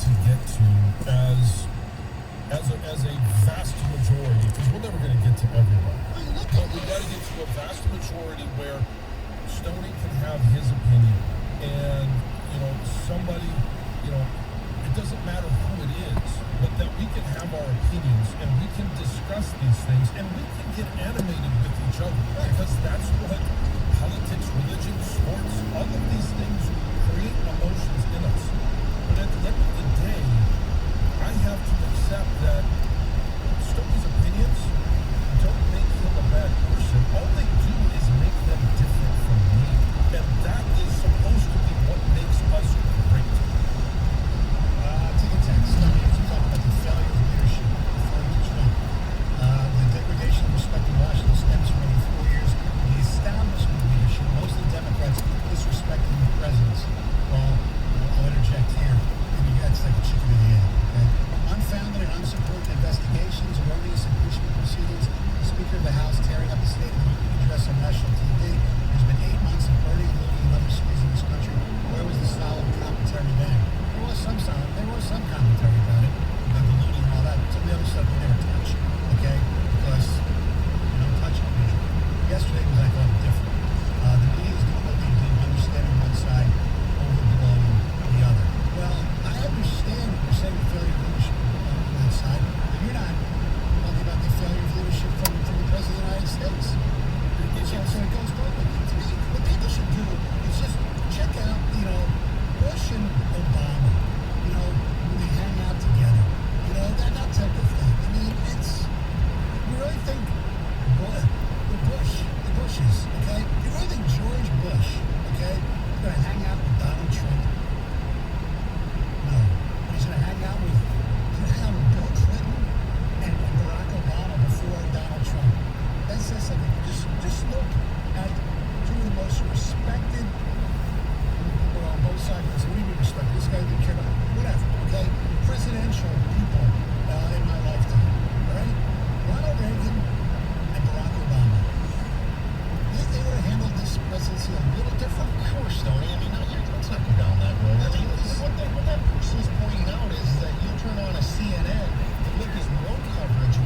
to get to as a vast majority, because we're never going to get to everybody. But we got to get to a vast majority where Stoney can have his opinion, and somebody, it doesn't matter who it is, but that we can have our opinions and we can discuss these things and we can get animated with each other, because that's what politics, religion, sports, all of these things create emotions in us. But at the end of the day, I have to accept that Stoney's opinions don't make him a bad person. All they do is make them different from me. And that is supposed to be what makes us great. Take a text. Stoney, you talk about the failure of leadership referring to Trump. The degradation of respect in Washington stems from over 4 years of the establishment of leadership, mostly Democrats, disrespecting the presidency. Well, I'll interject here. Maybe that's like a chicken and the egg. Okay? Unfounded and unsupported investigations, erroneous impeachment proceedings, the Speaker of the House tearing up the State of the Union address on national TV. There's been 8 months of burning, looting, and other squeezing in this country. Where was the solid commentary then? There was some commentary about it, about the looting and all that. Some of the other stuff we never touched, okay? Because you don't touch it usually. Yesterday was, I thought, different. The media is doing what they do, understanding one side, overblowing the other. Well, I understand what you're saying, the failure of leadership on that side, but you're not talking about the failure of leadership from the President of the United States. So it goes both ways. To me, what people should do is just check out, Bush and Obama, when they hang out together, that type of thing. I mean, you really think the Bushes, okay? You really think George Bush, okay, is going to hang out with Donald Trump? No. But he's going to hang out with Bill Clinton and Barack Obama before Donald Trump. That says something. Just look at two of the most respected people on both sides. What do you mean respected? This guy didn't care about whatever, okay? Presidential people in my lifetime, all right? Ronald Reagan and Barack Obama. They would have handled this presidency a little different. Sure, Stoney. I mean, let's not go down that road. I mean, what that person is pointing out is that you turn on a CNN and look, there's no coverage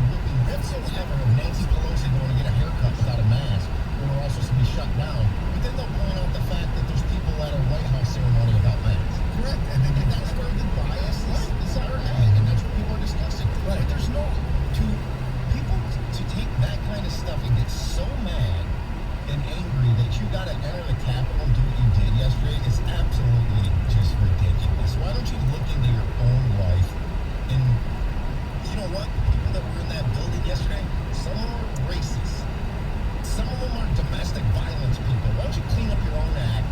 whatsoever of Nancy Pelosi going to get a haircut without a mask when we're all supposed to be shut down. But then they'll point out the fact that there's people at a White House ceremony without masks. Correct. And that's where the bias is our head, and that's what people are discussing. Right. But there's no people to take that kind of stuff and get so mad and angry that you got to enter the Capitol and do what you did yesterday is absolutely just ridiculous. Why don't you look into your own life? And you know what? The people that were in that building yesterday, some of them are racist. Some of them are domestic violence people. Why don't you clean up your own act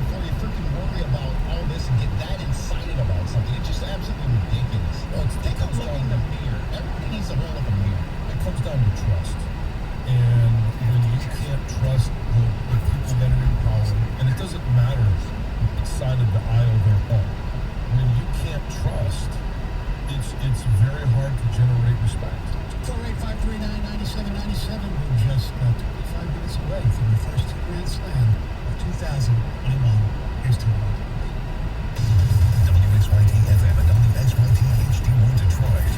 before you freaking worry about all this and get that excited about something? It's just absolutely ridiculous. Well, Take a look in the mirror. Everybody needs to hold up a mirror. It comes down to trust. And when you can't trust the people that are in power, and it doesn't matter which side of the aisle they're on, when you can't trust, it's very hard to generate respect. 485399797. We're just 25 minutes away from the first Grand Slam of 2021. Here's to one. WXYT FM and WXYT HD1 Detroit.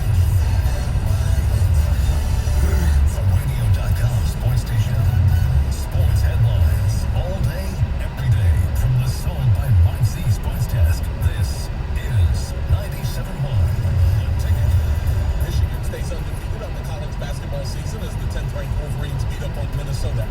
The radio.com sports station. Sports headlines all day, every day from the Sold by Mike Z Sports Desk. This is 97.1. The Ticket. Michigan stays undefeated on the college basketball season as the 10th-ranked Wolverines beat up on Minnesota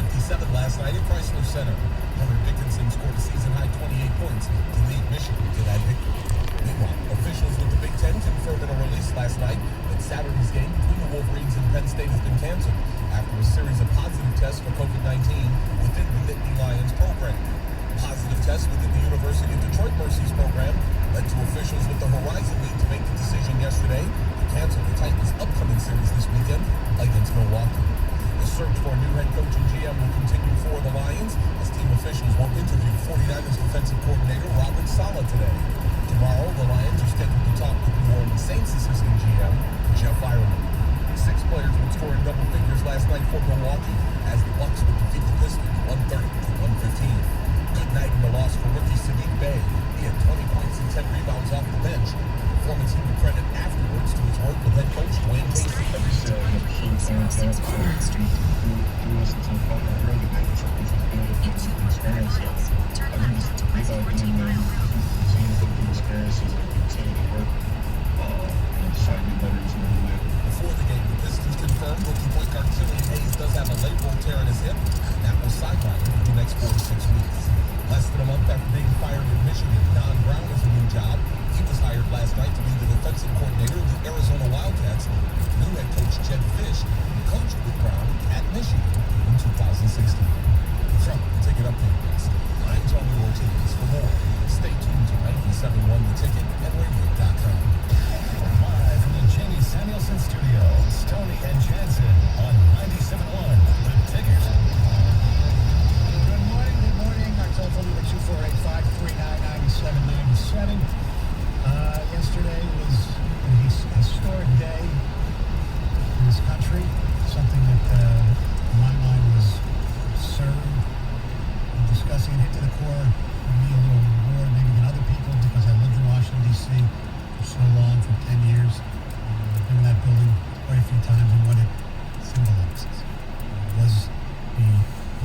82-57 last night at Chrysler Center. Hunter Dickinson scored a season-high 28 points to lead Michigan to that victory. Meanwhile, officials with the Big Ten confirmed in a release last night that Saturday's game between the Wolverines and Penn State has been canceled after a series of positive tests for COVID-19 within the Nittany Lions program. Positive tests within the University of Detroit Mercy's program led to officials with the Horizon League to make the decision yesterday to cancel the Titans' upcoming series this weekend against Milwaukee. The search for a new head coach and GM will continue for the Lions as team officials will interview 49ers defensive coordinator Robert Saleh today. Tomorrow, the Lions are scheduled to talk with New Orleans Saints assistant GM Jeff Ireland. 6 players would score in double figures last night for Milwaukee as the Bucks would defeat the Pistons 130-115. Good night in the loss for rookie Sadiq Bey. He had 20 points and 10 rebounds off the bench performance he would credit afterwards to his work with head coach Dwayne Casey. Like you said, the full contact, who listens to the phone early today, it's a good experience. So I think it's about getting there, seeing the good experiences and continue to work, and try to get better each and every day. Before the game, the Pistons confirmed rookie point guard Killian Hayes does have a labral tear in his hip, and that will sideline him for the next 4 to 6 weeks. Less than a month after being fired in Michigan, Don Brown has a new job. He was hired last night to be the defensive coordinator of the Arizona Wildcats. New head coach Jed Fish, who coached with Brown at Michigan in 2016. From the Ticket Update Desk, I'm Tony Ortiz. For more, stay tuned to 97.1 The Ticket and radio.com. Live from the Jamie Samuelson Studios, Tony and Jansen on 97.1 The Ticket. Good morning. Our telephone number 248-539-9797. Yesterday was a historic day in this country. Something that, in my mind, was absurd. Discussing it hit to the core, me a little more maybe than other people because I lived in Washington, D.C. for so long, for 10 years. I've been in that building quite a few times and what it symbolizes. Was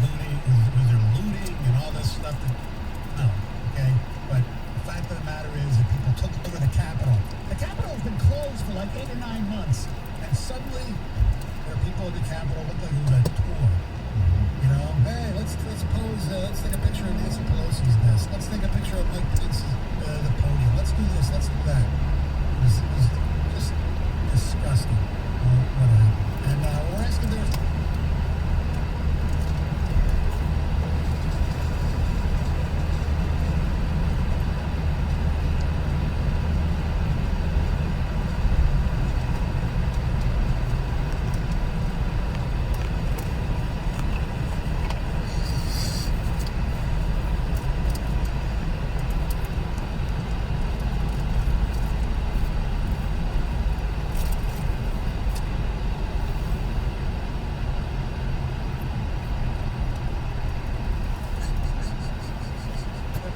there looting and all this stuff? No, okay? But the fact of the matter is that people took over the Capitol. The Capitol has been closed for like 8 or 9 months, and suddenly there are people at the Capitol look like it was a tour. You know, hey, let's pose, let's take a picture of Nancy Pelosi's desk. Let's take a picture of Mike Pence's, the podium. Let's do this, let's do that. It was just disgusting what happened. And we're asking their...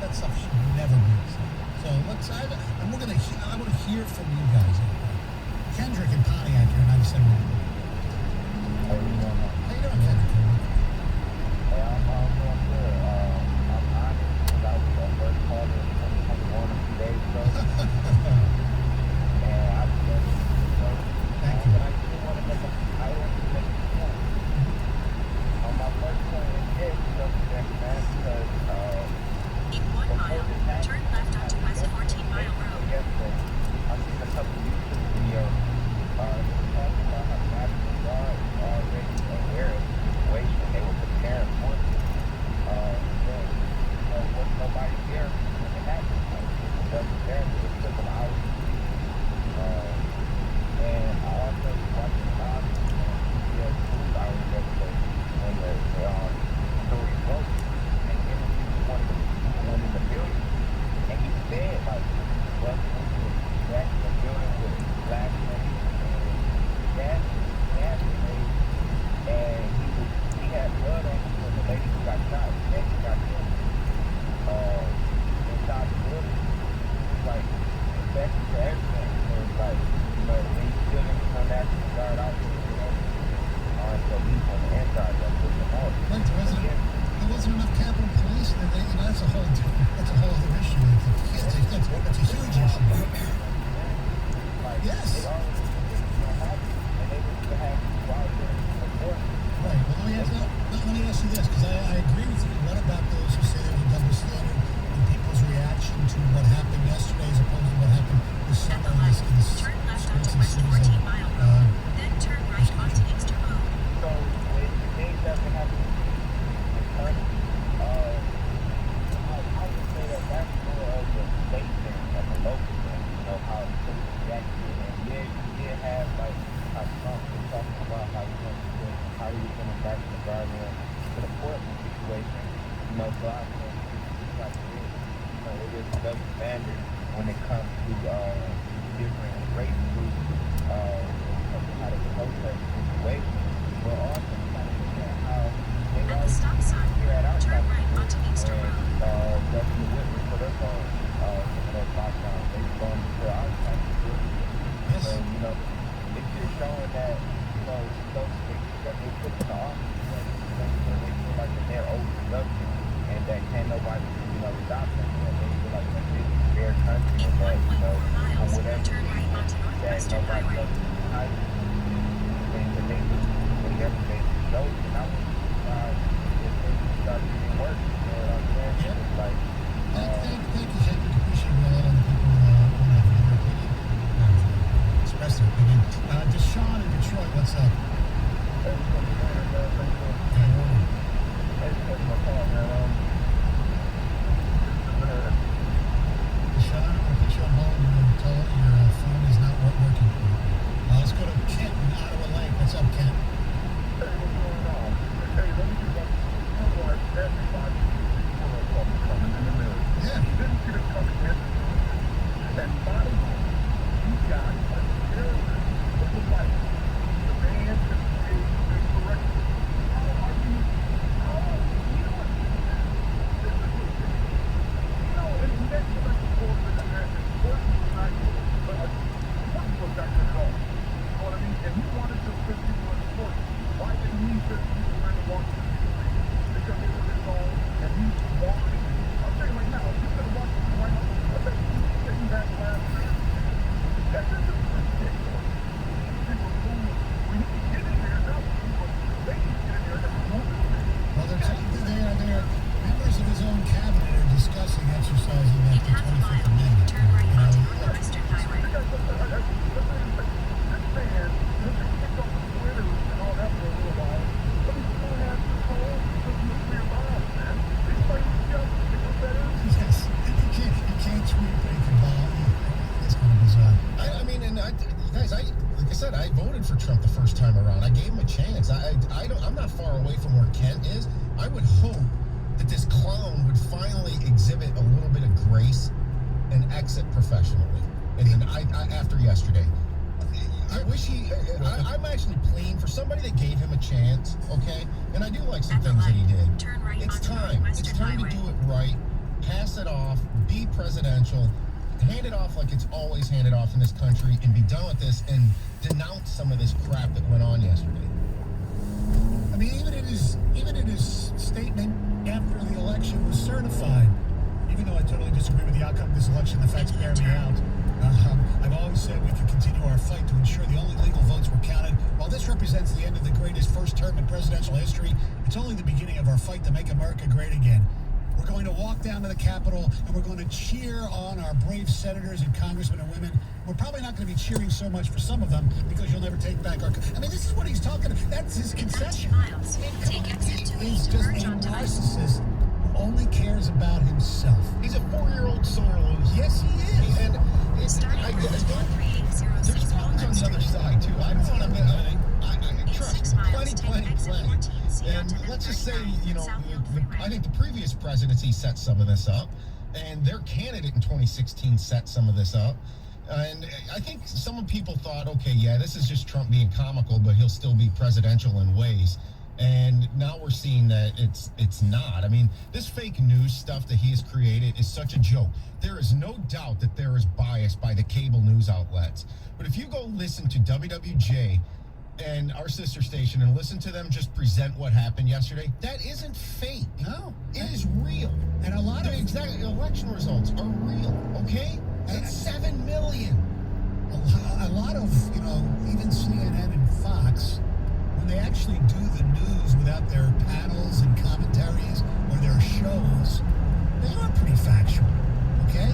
That stuff should never be said. So I want to hear from you guys. Kendrick and Pontiac here, 97. How you doing, Kendrick? Hey, I'm doing good. I'm honored because I was the first caller in 2021 a few days ago. And I was ready to go. Thank you. But I still want to make a point. On my first point, yes, man, because In 1 mile, turn left onto West 14 Mile Road. yesterday, I seen a couple YouTube videos talking about how National Guard is already aware of the situation. They were preparing for it. But was nobody there when it happened? Like, it wasn't there. It took them hours to see. And I also watched the live CBS News hours yesterday when the story broke and interviewed one of the people who went in the building. And he said, like, well, back in the building with black money and gas grenades, and he had blood on him when the lady who got shot, and he got killed. Inside the building, it's like, infected to everything. So it's like, when you still in some National Guard out there, on police on the inside, that's what the hell. Right, there wasn't enough Capitol Police, and that's a whole other issue. That's a huge issue. Yes. They always have it, and they need to have people out there support. Right. Well, let me ask you this, because I agree with you. What about those who say there's a double standard in people's reaction to what happened yesterday as opposed to what happened this At summer the in light, this turn left streets onto and West cities 14 Mile Road. of, Then turn right onto Inkster Road. So when things doesn't happen in country, I would say that that's more of a state thing, like a local thing, how the police reacted. And yeah, you did have, like, how Trump was talking about how he went to how he was going to back the Guardian to the Portland situation. So I think it's like this, it is a double standard when it comes to different race groups, how they protest the situation. But also, you got to look at how they At the stop sign, here at our turn side. right onto Inkster Road. Governor Whitmer put us on some of those lockdowns. They've gone to our side. that, you know, 1.4 for miles, whatever turn right reason, onto that Northwestern nobody Highway. else is behind you. And they do whatever they know, and I wouldn't be surprised if things start getting worse. You know what I'm saying? Yeah. It's like, Thank you, Cedric. Appreciate a lot of people want to have their opinion, express their opinion. Deshaun in Detroit, what's up? that's what I'm saying, man. Thanks for taking my call, man. Deshaun, I'm going to put you on hold and tell your phone is not working. Let's go to Kent in Ottawa Lake. What's up, Kent? Hey, what's going on? Hey, let me just realize everybody coming in the middle. Yeah. You didn't see them coming in. And bottom line, you got a terrorist with a life. The man is correct. How are you? You know what? This is what you know, and next time you go to the man, what was not good. But what was not good at all? You know what I mean? And he wanted to put people in the court. Why didn't he put people in the Washington D.C.? Because they were his own, and he wanted. I'm saying right now, if you could watch this right now, I bet you sitting back laughing. That is ridiculous. People who, when you get in there, now people, they can get in there and remove this thing. Well, they're members of his own cabinet are discussing exercising In that half a 25th mile, Amendment. turn right You know, onto look, Northwestern Highway. Because this man, this is kicked off the Twitter and all that for a little while, but he's still has control of nuclear bombs, man. He's playing with guns, you know what that is? yes, you can't tweet, but you can bomb. That's kind of bizarre. I mean, and guys, like I said, I voted for Trump the first time around. I gave him a chance. I'm not far away from where Kent is. I would hope that this clown would finally exhibit a little bit of grace and exit professionally. And then after yesterday, I wish I'm actually pleading for somebody that gave him a chance. Okay, and I do like some At the things that he light, did. turn right It's onto time. It's Northwestern time to Highway. do it right. Pass it off. Be presidential. Hand it off like it's always handed off in this country, and be done with this, and denounce some of this crap that went on yesterday. I mean, even in his statement after the election was certified, even though I totally disagree with the outcome of this election, the facts bear me out. I've always said we can continue our fight to ensure the only legal votes were counted. While this represents the end of the greatest first term in presidential history, it's only the beginning of our fight to make America great again. We're going to walk down to the Capitol, and we're going to cheer on our brave senators and congressmen and women. We're probably not going to be cheering so much for some of them because you'll never take back our... I mean, this is what he's talking about. That's his In 13 concession. miles, Come take on, exit 2 he's to just merge a onto narcissist who only cares about himself. He's a 4-year-old sore loser. Yes, he is. And Starting at there's 13806 problems on the other side too. I don't want to. Trust 6 me, miles, take plenty. exit 14C And onto let's just say, M39, you know, Southfield Freeway. I think the previous presidency set some of this up, and their candidate in 2016 set some of this up. And I think some people thought, okay, yeah, this is just Trump being comical, but he'll still be presidential in ways. And now we're seeing that it's not. I mean, this fake news stuff that he has created is such a joke. There is no doubt that there is bias by the cable news outlets. But if you go listen to WWJ and our sister station and listen to them just present what happened yesterday, that isn't fake. No. It is real. And a lot of... The exact election results are real, okay? It's 7 million. A lot of, you know, even CNN and Fox, when they actually do the news without their panels and commentaries or their shows, they are pretty factual, okay?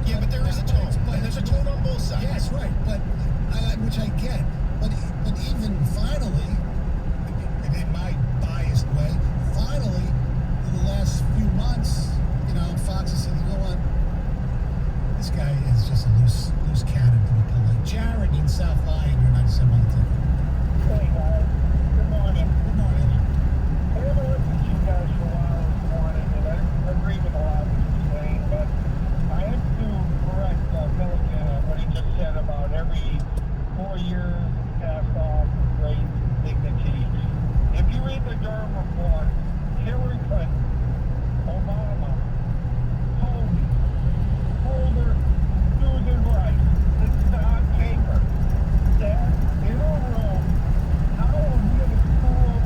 Yeah, but there is a tone. And there's a tone on both sides. Yes, right, but which I get. But even finally, in my biased way, finally, in the last few months, you know, Fox has said, you know what? This guy is just a loose cannon, to be polite. Jared in South Lyon, you're 97 on the ticket. Hey guys, good morning. Good morning. I haven't listened to you guys for a while this morning, and I agree with a lot of what you're saying, but I have to correct Milligan on what he just said about every 4 years passed off with great dignity. If you read the Durham report, Hillary Clinton, Obama, Comey, Holder, Susan Rice, and Scott Taker said in a room, how are we going to school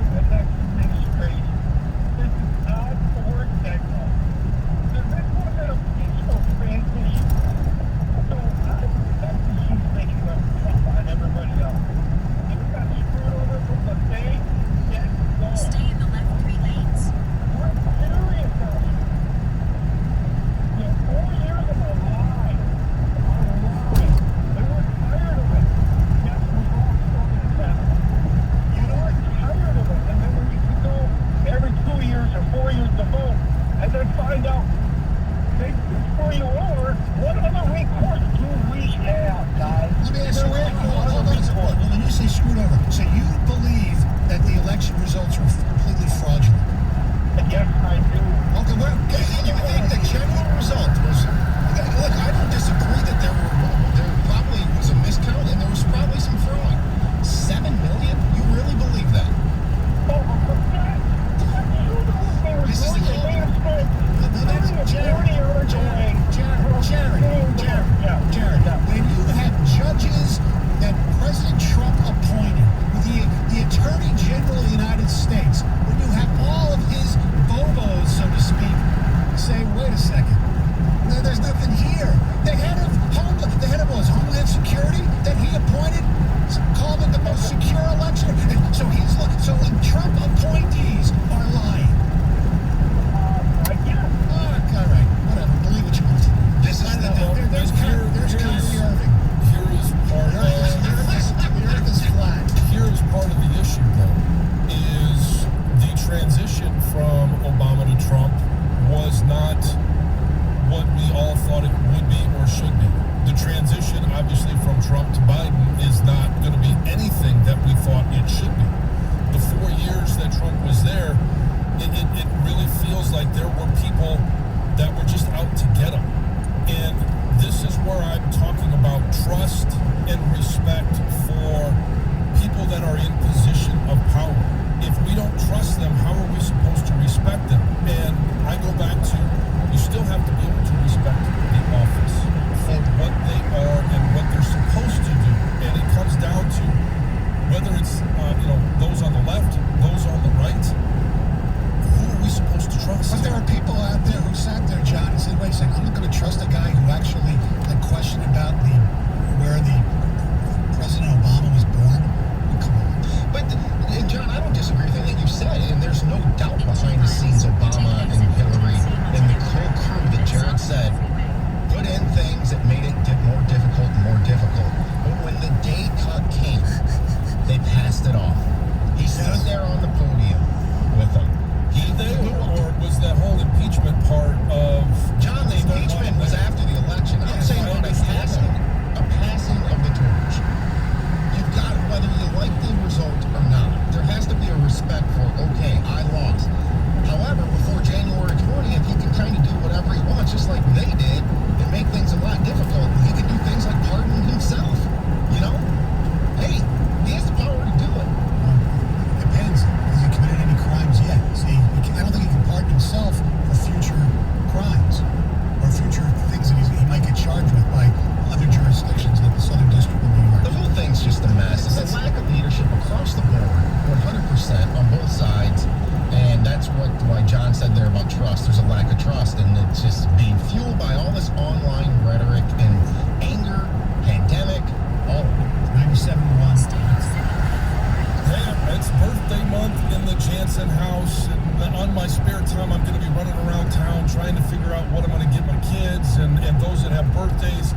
have birthdays.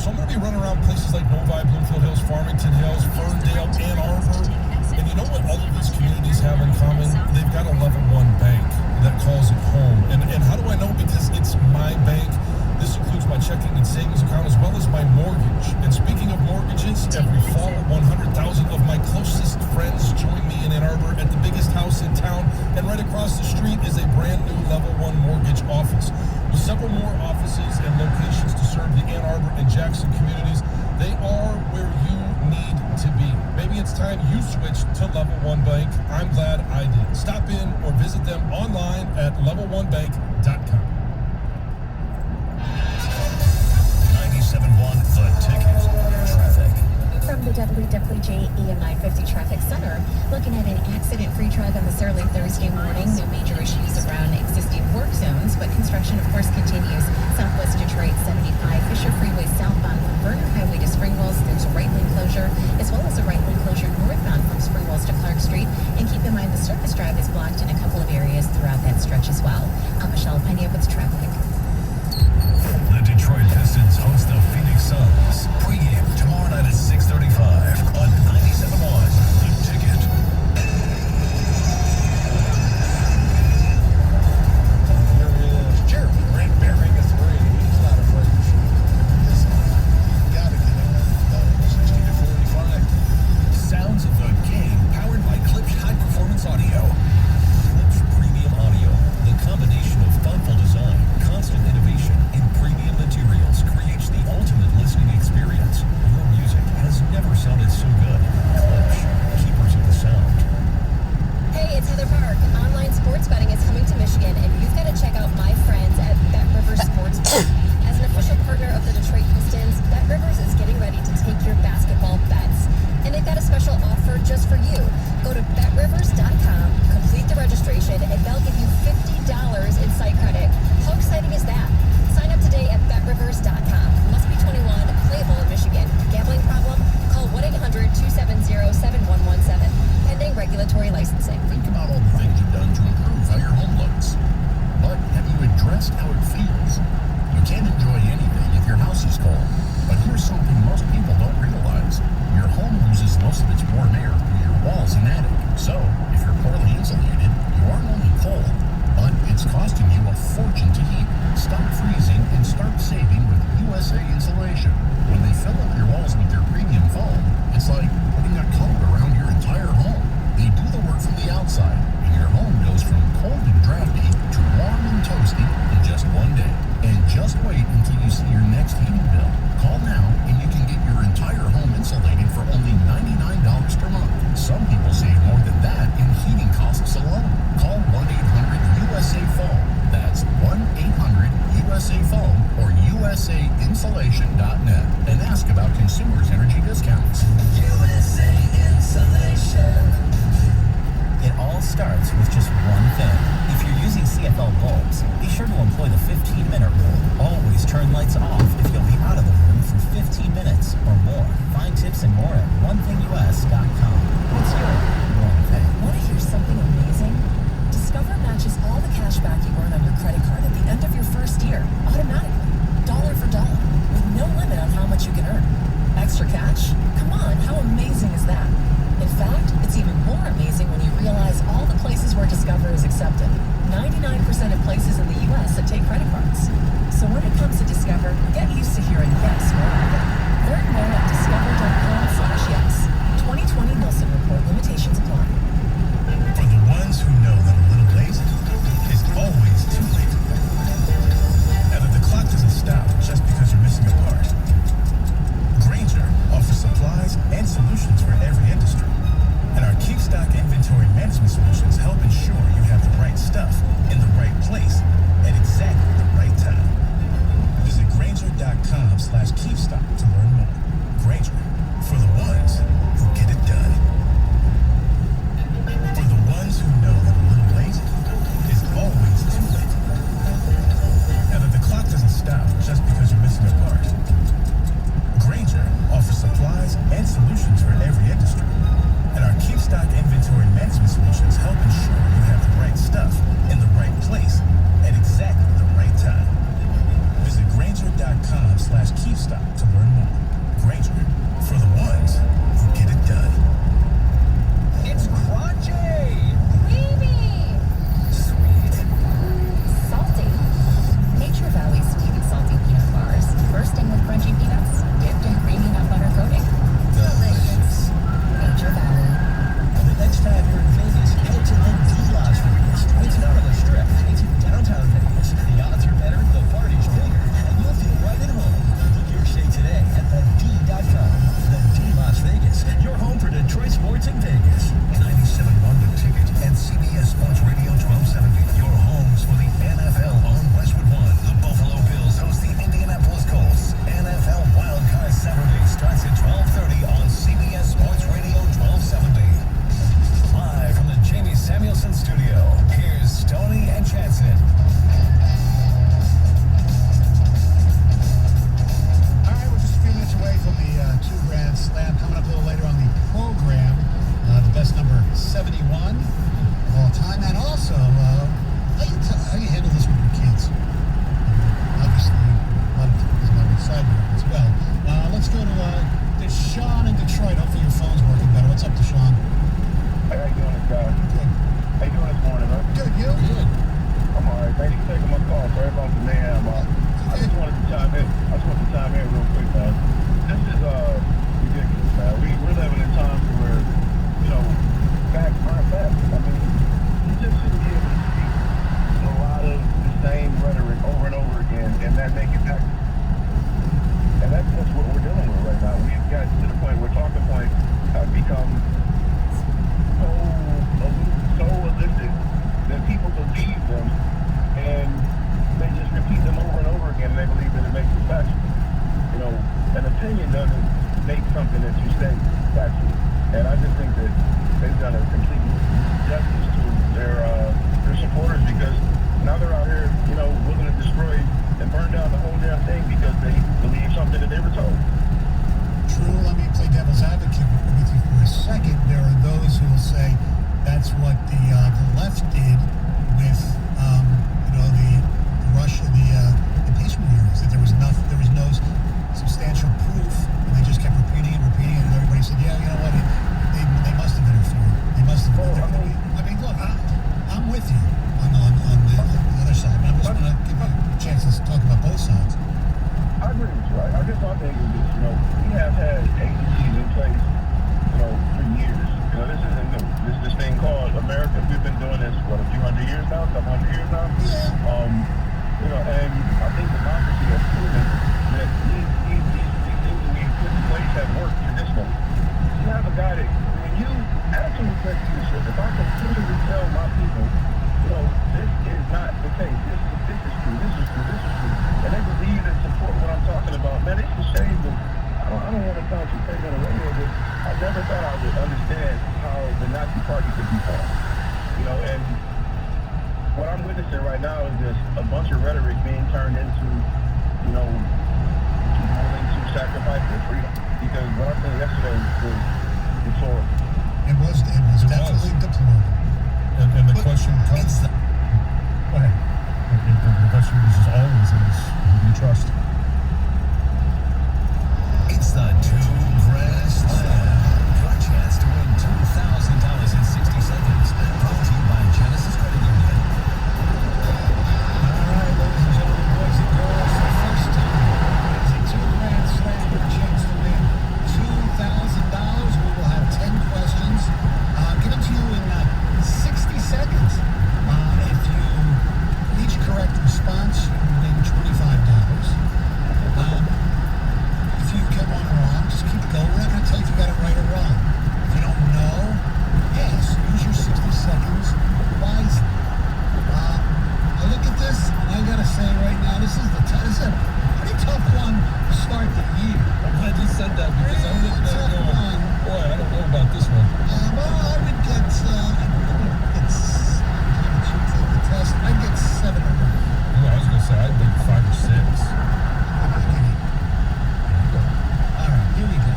So I'm going to be running around places like Novi, Bloomfield Hills, Farmington Hills, Ferndale, Ann Arbor. And you know what all of these communities have in common? They've got a level 1 bank that calls it home. And how do I know? Because it's my bank. This includes my checking and savings account as well as my mortgage. And speaking of mortgages, every fall, 100,000 of my closest friends join me in Ann Arbor at the biggest house in town. And right across the street is a brand new level 1 mortgage office. With several more offices and locations to serve the Ann Arbor and Jackson communities, they are where you need to be. Maybe it's time you switch to Level 1 Bank. I'm glad I did. Stop in or visit them online at level1bank.com. 97.1 The Ticket. Traffic. From the WWJ EM 950 Traffic Center, looking at an accident-free drive on this early Thursday morning. No major issues around existing work zones, but construction, of course, continues. Southwest Detroit 75, Fisher Freeway southbound from Vernon Highway to Springwells. There's a right lane closure, as well as a right lane closure northbound from Springwells to Clark Street. And keep in mind, the surface drive is blocked in a couple of areas throughout that stretch as well. I'm Michelle Pena with traffic. The Detroit Pistons host the Phoenix Suns. Pre-game tomorrow night at 6:35 on 97.1 The Ticket. Here is Jeremy Grant bearing a 3. He's not afraid to shoot. Got to get in 60 to 45. Sounds of the game powered by Klipsch High Performance Audio. Klipsch Premium Audio. The combination of thoughtful design, constant innovation, and premium materials creates the ultimate listening experience. Your music has never sounded so good. Klipsch, keepers of the sound. Hey, it's Heather Park. Online sports betting is coming to Michigan, and you've got to check out my friends at Bet Rivers Sportsbook. As an official partner of the Detroit Pistons, Bet Rivers is getting ready to take your basketball bets. And they've got a special offer just for you. Go to betrivers.com, complete the registration, and they'll give you $50 in site credit. How exciting is that? Sign up today at betrivers.com. Must be 21, playable in Michigan. Gambling problem? Call 1-800-270-7117. Pending regulatory licensing. Think about all the things you've done to improve how your home looks. But have you addressed how it feels? You can't enjoy anything if your house is cold. But here's something most people don't realize. Your home loses most of its warm air through your walls and attic. So, if you're poorly insulated, you aren't only cold, but it's costing you a fortune to heat. Stop freezing and start saving with USA Insulation. When they fill up your walls with their premium foam, it's like putting a coat around your entire home. They do the work from the outside, and your home goes from cold and drafty to warm and toasty in just one day. And just wait until you see your next heating bill. Call now and you can get your entire home insulated for only $99 per month. Some people save more than that in heating costs alone. Call 1-800-USA-FOAM. That's 1-800-USA-FOAM or USAinsulation.net and ask about Consumers Energy discounts. USA Insulation. It all starts with just one thing. If you're using CFL bulbs, be sure to employ the 15-minute rule. Always turn lights off if you'll be out of the room for 15 minutes or more. Find tips and more at onethingus.com. What's your one thing? Want to hear something amazing? Discover matches all the cash back you earn on your credit card at the end of your first year, automatically, dollar for dollar, with no limit on how much you can earn. Extra cash? Come on, how amazing is that? In fact, it's even more amazing when you realize all the places where Discover is accepted. 99% of places in the U.S. that take credit cards. So when it comes to Discover, get used to hearing that you state factually. And I just think that they've done a complete justice to their supporters, because now they're out here, willing to destroy and burn down the whole damn thing because they believe something that they were told. True, let me play devil's advocate with you for a second. There are those who will say that's what the left did with, the Russia, the impeachment hearings, that there was no substantial proof, and they just kept repeating it, and everybody said, yeah, you know what, they must have interfered. They must have. I mean, look, I'm with you on the other side, but I'm just going to give you a chance to talk about both sides. I agree with you. I guess my thing is this, we have had agencies in place, for years. This isn't new. This thing called America. We've been doing this, a few hundred years now, couple hundred years now? Yeah. And I think democracy has proven that these things that we put in place have worked traditionally. You have a guy that, when you actually respect leadership, if I continually tell my people, this is not the case, this is true, this is true, and they believe and support what I'm talking about, man, it's a shame that I don't want to sound too crazy on the radio, but I never thought I would understand how the Nazi Party could be formed. And what I'm witnessing right now is just a bunch of rhetoric being turned into, willing to sacrifice their freedom. Because what I said yesterday was deplorable. It was definitely deplorable. And the question comes. Go ahead. The question is always who do you trust? It's the Two Grand Slam. Your chance to win $2,000 in 60 seconds. Brought to you by Genesis Credit Union. All right, ladies and gentlemen, boys and girls, for the first time, it's a Two Grand Slam, your chance to win $2,000. We will have 10 questions given to you in 60 seconds. If you each correct response, you win $25. If you get one wrong, just keep going. We're not going to tell you if you got it right or wrong. If you don't know, yes, use your 60 seconds wisely. I look at this, and I got to say right now, this is a pretty tough one to start the year. I'm glad you said that, because I'm looking at it going, boy, I don't know about this one. Well, I would get, take the test, I'd get 7 or 9. Yeah, I was going to say, I'd think 5 or 6. All right, here we go.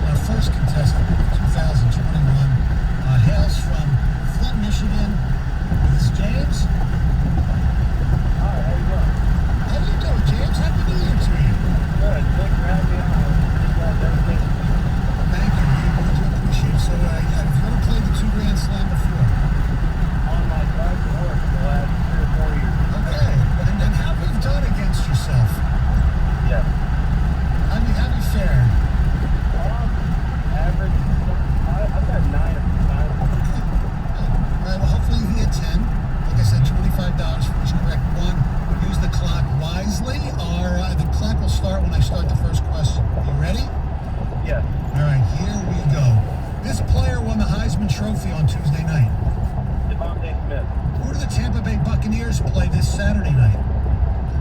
Our first contestant, 2021, hails from Flint, Michigan. This is James. Hi, how you doing? How you doing, James? Happy New Year to you. Good. Thanks for having me on. Everything. Thank you. We do appreciate it. So, have you ever played the Two Grand Slam before? On my drive to work for the last 3 or 4 years. Okay. And how have you done against yourself? Yeah. How have you fared? Average. I've got 9 of 9. All right, well, hopefully you get 10. Like I said, $25 for each correct one. Use the clock wisely, or the clock will start when I start the first question. You ready? Yes. All right, here we go. This player won the Heisman Trophy on Tuesday night. Devontae Smith. Who do the Tampa Bay Buccaneers play this Saturday night?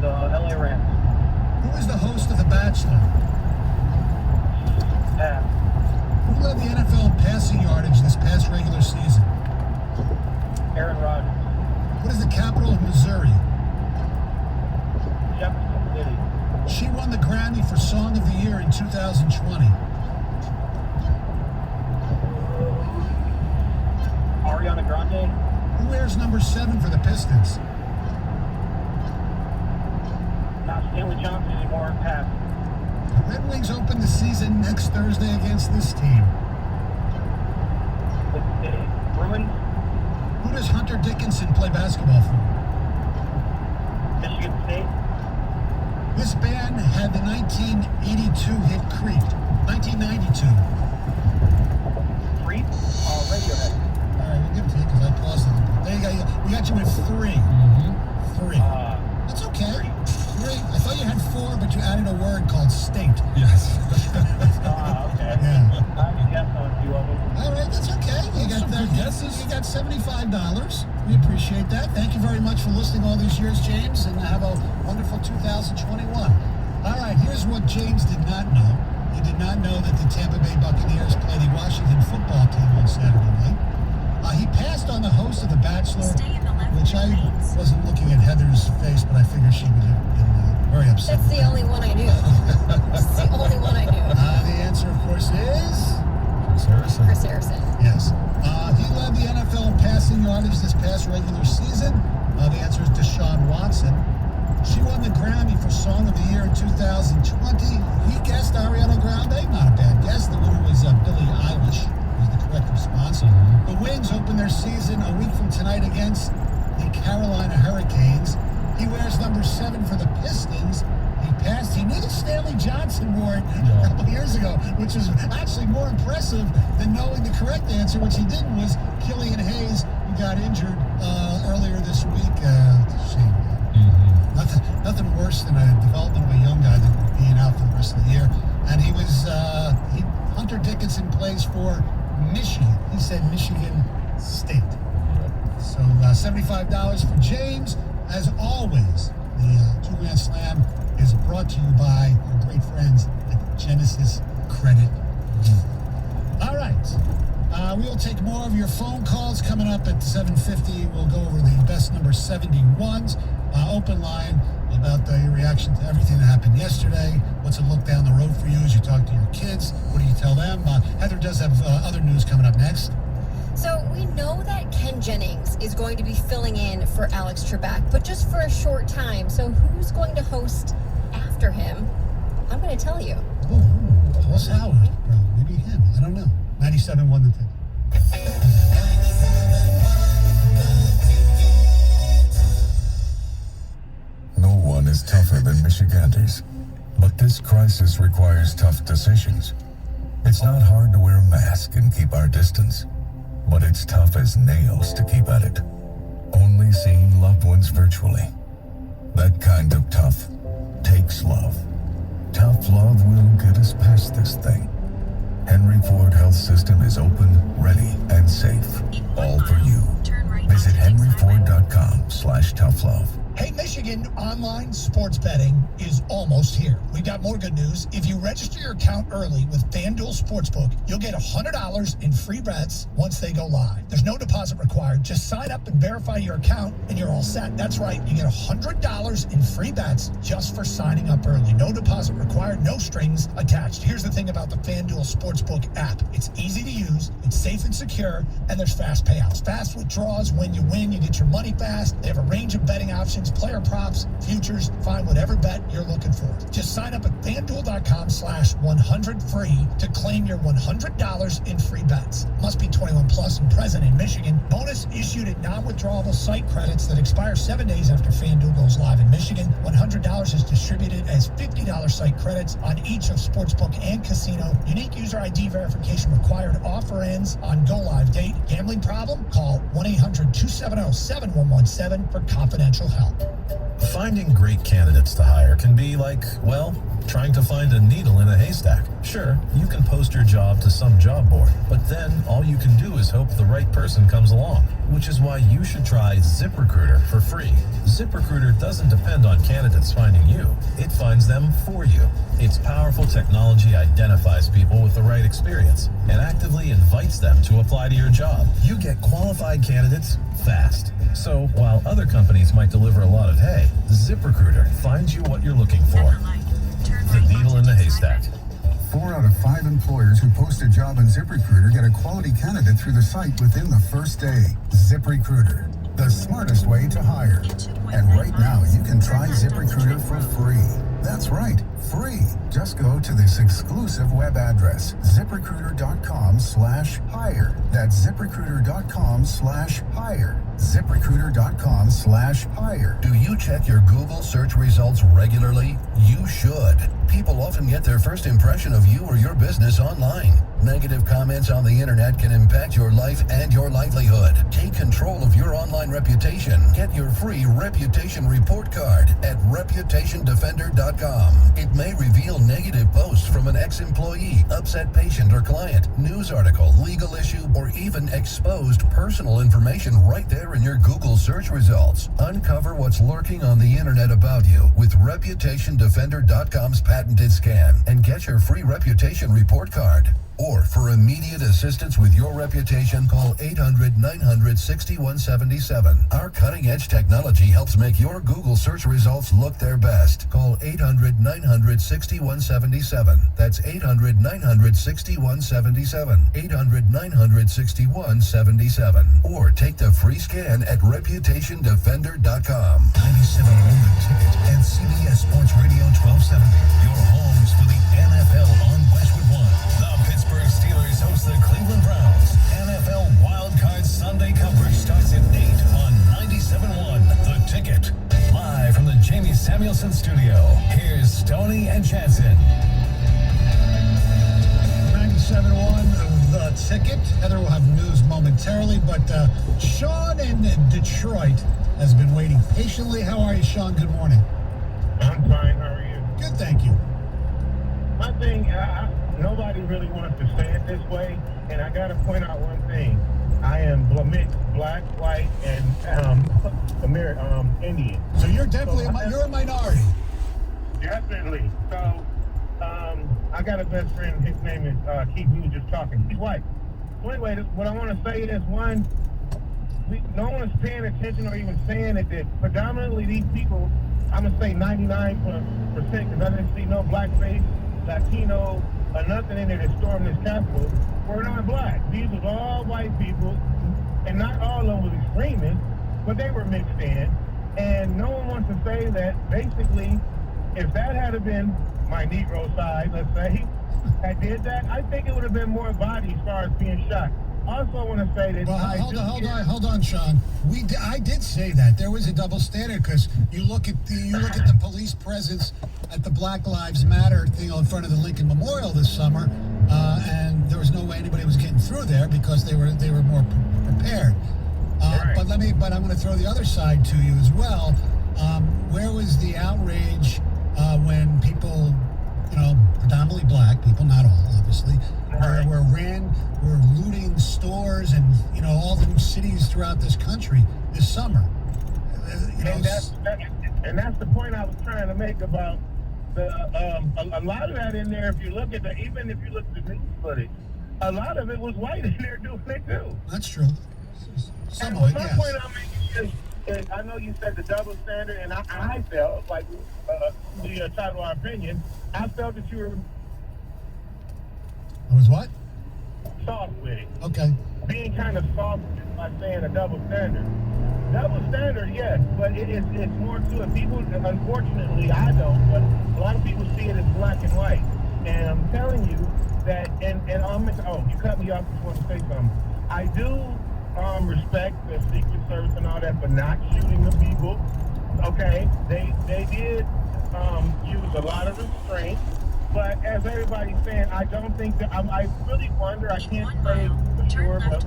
The LA Rams. Who is the host of The Bachelor? Pass. Who led the NFL in passing yardage this past regular season? Aaron Rodgers. What is the capital of Missouri? Jefferson City. She won the Grammy for Song of the Year in 2020. Ariana Grande. Who wears number 7 for the Pistons? Not Stanley Johnson anymore. Pass. The Red Wings open the season next Thursday against this team. The Bruins. Who does Hunter Dickinson play basketball for? Michigan State. This band had the 1982 hit Creep. 1992. Creep. Radiohead. All right, we'll give it to you because I paused it. There you go. We got you with 3. 3. That's okay. 3. I thought you had 4, but you added a word called state. Yes. Okay. Yeah. I guess on a few of them. All right, that's okay. You got Some good guesses. You got $75. We appreciate that. Thank you very much for listening all these years, James, and have a wonderful 2021. All right, here's what James did not know. You did not know that the Tampa Bay Buccaneers play the Washington football team on Saturday night. He passed on the host of The Bachelor, Stay in the left which I lanes. wasn't looking at Heather's face, but I figured she would have been very upset. That's the only one I knew. That's the only one I knew. The answer, of course, is... Chris Harrison. Yes. He led the NFL in passing yardage this past regular season. The answer is Deshaun Watson. She won the Grammy for Song of the Year in 2020. He guessed Ariana Grande. Not a bad guess. The winner was Billie Eilish. Was the correct response. The Wings open their season a week from tonight against the Carolina Hurricanes. He wears number 7 for the Pistons. He passed. He knew that Stanley Johnson wore it a couple years ago, which is actually more impressive than knowing the correct answer, which he didn't, was Killian Hayes, who got injured earlier this week. Shame. Nothing worse than a development of a young guy than being out for the rest of the year. And he was, Hunter Dickinson plays for Michigan. He said Michigan State. So $75 for James. As always, the Two Grand Slam is brought to you by our great friends at Genesis Credit Union. All right. We will take more of your phone calls coming up at 7:50. We'll go over the best number 71s. Open line about your reaction to everything that happened yesterday. What's it look down the road for you as you talk to your kids? What do you tell them? Heather does have other news coming up next. So we know that Ken Jennings is going to be filling in for Alex Trebek, but just for a short time. So who's going to host after him? I'm going to tell you. Plus Howard. Bro, maybe him. I don't know. 97 won the ticket. No one is tougher than Michiganders. But this crisis requires tough decisions. It's not hard to wear a mask and keep our distance. But it's tough as nails to keep at it. Only seeing loved ones virtually. That kind of tough takes love. Tough love will get us past this thing. Henry Ford Health System is open, ready, and safe. All for you. Visit henryford.com/toughlove. Hey, Michigan, online sports betting is almost here. We got more good news. If you register your account early with FanDuel Sportsbook, you'll get $100 in free bets once they go live. There's no deposit required. Just sign up and verify your account, and you're all set. That's right. You get $100 in free bets just for signing up early. No deposit required, no strings attached. Here's the thing about the FanDuel Sportsbook app. It's easy to use, it's safe and secure, and there's fast payouts. Fast withdrawals. When you win, you get your money fast. They have a range of betting options, player props, futures. Find whatever bet you're looking for. Just sign up at FanDuel.com/100free to claim your $100 in free bets. Must be 21 plus and present in Michigan. Bonus issued at non-withdrawable site credits that expire 7 days after FanDuel goes live in Michigan. $100 is distributed as $50 site credits on each of Sportsbook and Casino. Unique user ID verification required. Offer ends on go live date. Gambling problem? Call 1-800-270-7117 for confidential help. Finding great candidates to hire can be like, well, trying to find a needle in a haystack. Sure, you can post your job to some job board, but then all you can do is hope the right person comes along, which is why you should try ZipRecruiter for free. ZipRecruiter doesn't depend on candidates finding you. It finds them for you. Its powerful technology identifies people with the right experience and actively invites them to apply to your job. You get qualified candidates fast. So while other companies might deliver a lot of hay, ZipRecruiter finds you what you're looking for. The needle in the haystack. 4 out of 5 employers who post a job on ZipRecruiter get a quality candidate through the site within the first day. ZipRecruiter, the smartest way to hire. And right now, you can try ZipRecruiter for free. That's right, free. Just go to this exclusive web address, ZipRecruiter.com/hire. That's ZipRecruiter.com/hire. ZipRecruiter.com/hire. Do you check your Google search results regularly? You should. People often get their first impression of you or your business online. Negative comments on the internet can impact your life and your livelihood. Take control of your online reputation. Get your free reputation report card at ReputationDefender.com. It may reveal negative posts from an ex-employee, upset patient or client, news article, legal issue, or even exposed personal information right there in your Google search results. Uncover what's lurking on the internet about you with ReputationDefender.com's patented scan and get get your free reputation report card. Or for immediate assistance with your reputation, call 800-900-6177. Our cutting-edge technology helps make your Google search results look their best. Call 800-900-6177. That's 800-900-6177. 800-900-6177. Or take the free scan at reputationdefender.com. 97.1 The Ticket and CBS Sports Radio 1270. Your homes for the NFL on Westwood One. The Pittsburgh Steelers host the Cleveland Browns. NFL Wildcard Sunday coverage starts at 8 on 97.1 The Ticket. Live from the Jamie Samuelson studio, here's Stoney and Jansen. 97.1 The Ticket. Heather will have news momentarily, but Sean in Detroit has been waiting patiently. How are you, Sean? Good morning. I'm fine. How are you? Good, thank you. My thing, nobody really wants to say it this way, and I got to point out one thing. I am mixed, black, white, and Indian. So you're definitely you're a minority. Definitely. So I got a best friend. His name is Keith. We were just talking. He's white. So anyway, what I want to say is, one, no one is paying attention or even saying it, that predominantly these people, I'm going to say 99%, because I didn't see no blackface, Latino, or nothing in there that stormed this Capitol, were not black. These was all white people, and not all of them was extremists, but they were mixed in. And no one wants to say that, basically, if that had been my Negro side, let's say, that did that, I think it would have been more bodies as far as being shot. Also, I want to say that. Well, hold on, Sean. I did say that there was a double standard, because you look at the police presence at the Black Lives Matter thing in front of the Lincoln Memorial this summer, and there was no way anybody was getting through there because they were more prepared. Right. But I'm going to throw the other side to you as well. Where was the outrage when people, predominantly black people, not all, obviously, were looting stores and all the new cities throughout this country this summer? And that's the point I was trying to make about the a lot of that in there. If you look at even if you look at the news footage, a lot of it was white in there doing it too. That's true. Some of it, yes. My point I'm making is, I know you said the double standard, and I felt like the title of our opinion. I felt that you were. It was what? Soft with it. Okay. Being kind of soft by saying a double standard. Double standard, yes, but it's more to it. People, unfortunately, I don't, but a lot of people see it as black and white. And I'm telling you that, and you cut me off, just want to say something. I do respect the Secret Service and all that for not shooting the people. Okay, they did use a lot of restraint. But as everybody's saying, I don't think that I really wonder. I can't say for sure, but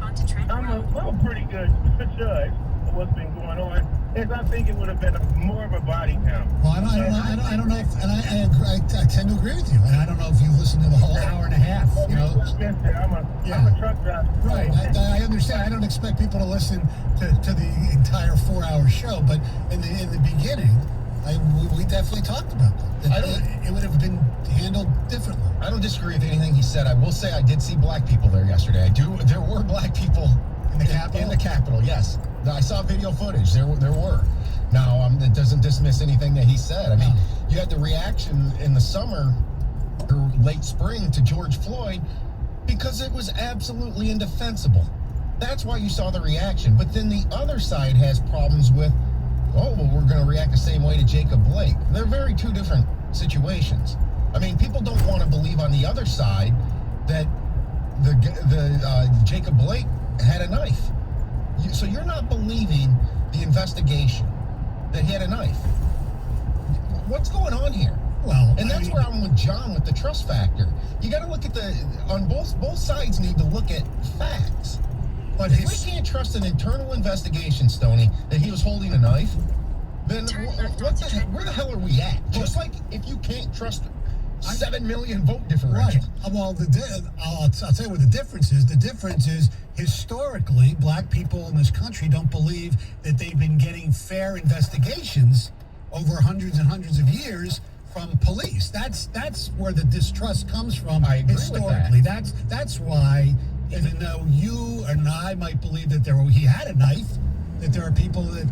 I'm a pretty good judge of what's been going on. Is I think it would have been more of a body count. Well, I don't know, and I tend to agree with you. And I don't know if you listened to the whole hour and a half. I'm a truck driver. Right, I understand. I don't expect people to listen to the entire 4-hour show, but in the beginning, we definitely talked about that. It would have been handled differently. I don't disagree with anything he said. I will say I did see black people there yesterday. There were black people in the Capitol. In the Capitol, yes. I saw video footage. There were. Now, it doesn't dismiss anything that he said. I mean, you had the reaction in the summer or late spring to George Floyd because it was absolutely indefensible. That's why you saw the reaction. But then the other side has problems with, we're going to react the same way to Jacob Blake. They're very two different situations. I mean, people don't want to believe on the other side that the Jacob Blake had a knife. So you're not believing the investigation that he had a knife. What's going on here? Well, and that's where I'm with John with the trust factor. You got to look at both sides need to look at facts. But if we can't trust an internal investigation, Stoney, that he was holding a knife, then where the hell are we at? Just like if you can't trust 7 million vote differential. Right. Well, I'll tell you what the difference is. The difference is historically, black people in this country don't believe that they've been getting fair investigations over hundreds and hundreds of years from police. That's where the distrust comes from. I agree with historically. That's why, even though you and I might believe that he had a knife, that there are people that.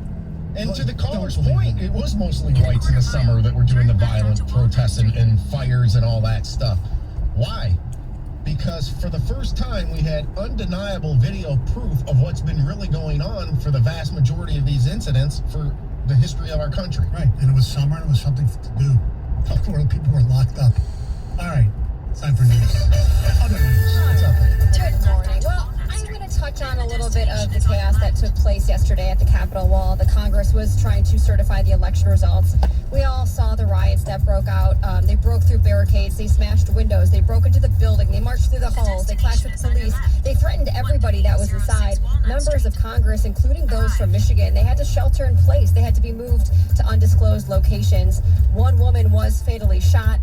And to the caller's point, it was mostly whites in the summer that were doing the violent protests and fires and all that stuff. Why? Because for the first time, we had undeniable video proof of what's been really going on for the vast majority of these incidents for the history of our country. Right, and it was summer, and it was something to do. People were locked up. All right, it's time for news. Other news. What's up? Good morning. Well, I'm going to touch on a little bit of the chaos that took place yesterday at the Capitol while the Congress was trying to certify the election results. We all saw the riots that broke out. They broke through barricades. They smashed windows. They broke into the building. They marched through the halls. They clashed with police. They threatened everybody that was inside. Members of Congress, including those from Michigan, they had to shelter in place. They had to be moved to undisclosed locations. One woman was fatally shot.